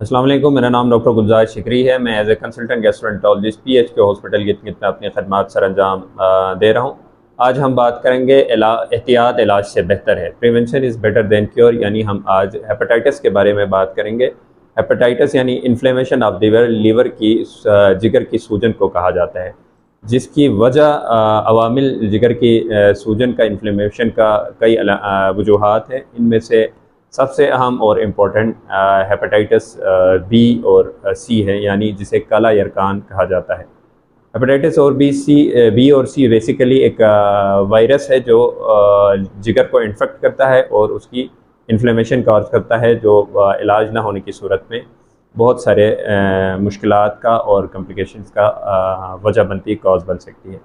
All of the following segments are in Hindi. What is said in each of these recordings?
अस्सलाम वालेकुम, मेरा नाम डॉक्टर गुलजार शिकरी है। मैं as a consultant gastroenterologist PHK hospital Gilgit में अपनी खदमात सर अंजाम दे रहा हूँ। आज हम बात करेंगे एहतियात इलाज से बेहतर है, prevention is better than cure. यानी हम आज हेपेटाइटिस के बारे में बात करेंगे। हेपेटाइटिस यानी इन्फ्लेमेशन ऑफ लीवर की जिगर की सूजन को कहा जाता है, जिसकी वजह अवामिल जिगर की सूजन का इन्फ्लेमेशन का कई वजूहात हैं। इनमें से सबसे अहम और इम्पोर्टेंट हेपेटाइटिस बी और सी है, यानी जिसे काला यरकान कहा जाता है। हेपेटाइटिस और बी और सी बेसिकली एक वायरस है जो जिगर को इन्फेक्ट करता है और उसकी इन्फ्लेमेशन कॉज करता है, जो इलाज ना होने की सूरत में बहुत सारे मुश्किलात का और कॉम्प्लिकेशंस का वजह बनती कॉज बन सकती है।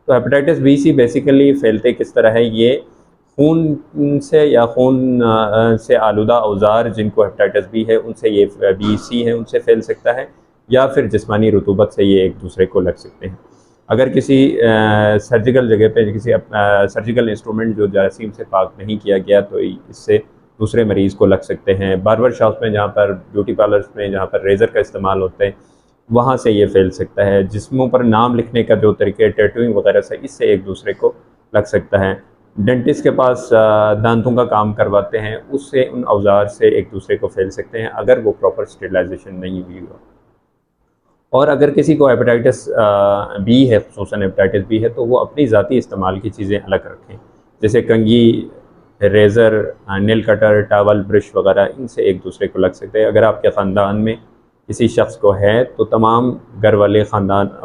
तो हेपेटाइटिस बी सी बेसिकली फैलते किस तरह है? ये खून से या खून से आलूदा औजार जिनको हेपेटाइटिस बी है उनसे ये बी सी है उनसे फैल सकता है, या फिर जिस्मानी रुतूबत से ये एक दूसरे को लग सकते हैं। अगर किसी सर्जिकल जगह पे किसी सर्जिकल इंस्ट्रूमेंट जो जरासीम से पाक नहीं किया गया तो इससे दूसरे मरीज़ को लग सकते हैं। बार्बर शॉप में, जहाँ पर ब्यूटी पार्लर्स में जहाँ पर रेज़र का इस्तेमाल होता है, वहाँ से ये फैल सकता है। जिस्मों पर नाम लिखने का जो तरीके टैटूइंग वगैरह से इससे एक दूसरे को लग सकता है। डेंटिस्ट के पास दांतों का काम करवाते हैं, उससे उन औजार से एक दूसरे को फैल सकते हैं अगर वो प्रॉपर स्टेरिलाइजेशन नहीं हुई हो। और अगर किसी को हेपेटाइटिस बी है, खुसूसन हेपेटाइटिस बी है, तो वो अपनी ज़ाती इस्तेमाल की चीज़ें अलग रखें, जैसे कंघी, razor, nail cutter, towel, brush वगैरह, इनसे एक दूसरे को लग सकते हैं। अगर आपके ख़ानदान में किसी शख्स को है तो तमाम घर वाले ख़ानदान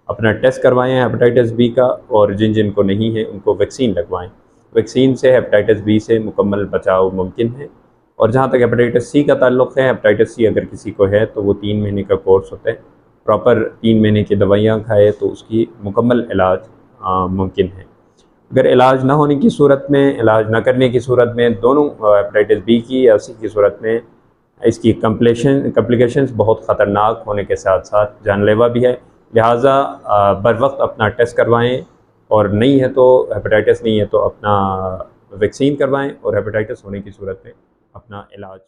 अपना टेस्ट करवाएं हेपेटाइटिस बी का, और जिन जिन को नहीं है उनको वैक्सीन लगवाएं। वैक्सीन से हेपेटाइटिस बी से मुकम्मल बचाव मुमकिन है। और जहाँ तक हेपेटाइटिस सी का ताल्लुक़ है, हेपेटाइटिस सी अगर किसी को है तो वो 3 महीने का कोर्स होता है। प्रॉपर 3 महीने की दवाइयाँ खाए तो उसकी मुकम्मल इलाज मुमकिन है। अगर इलाज ना होने की सूरत में, इलाज ना करने की सूरत में, दोनों हेपेटाइटिस बी की या सी की सूरत में इसकी कम्प्लिकेशंस बहुत ख़तरनाक होने के साथ साथ जानलेवा भी है। लिहाजा बर वक्त अपना टेस्ट करवाएं, और नहीं है तो हेपेटाइटिस नहीं है तो अपना वैक्सीन करवाएं, और हेपेटाइटिस होने की सूरत में अपना इलाज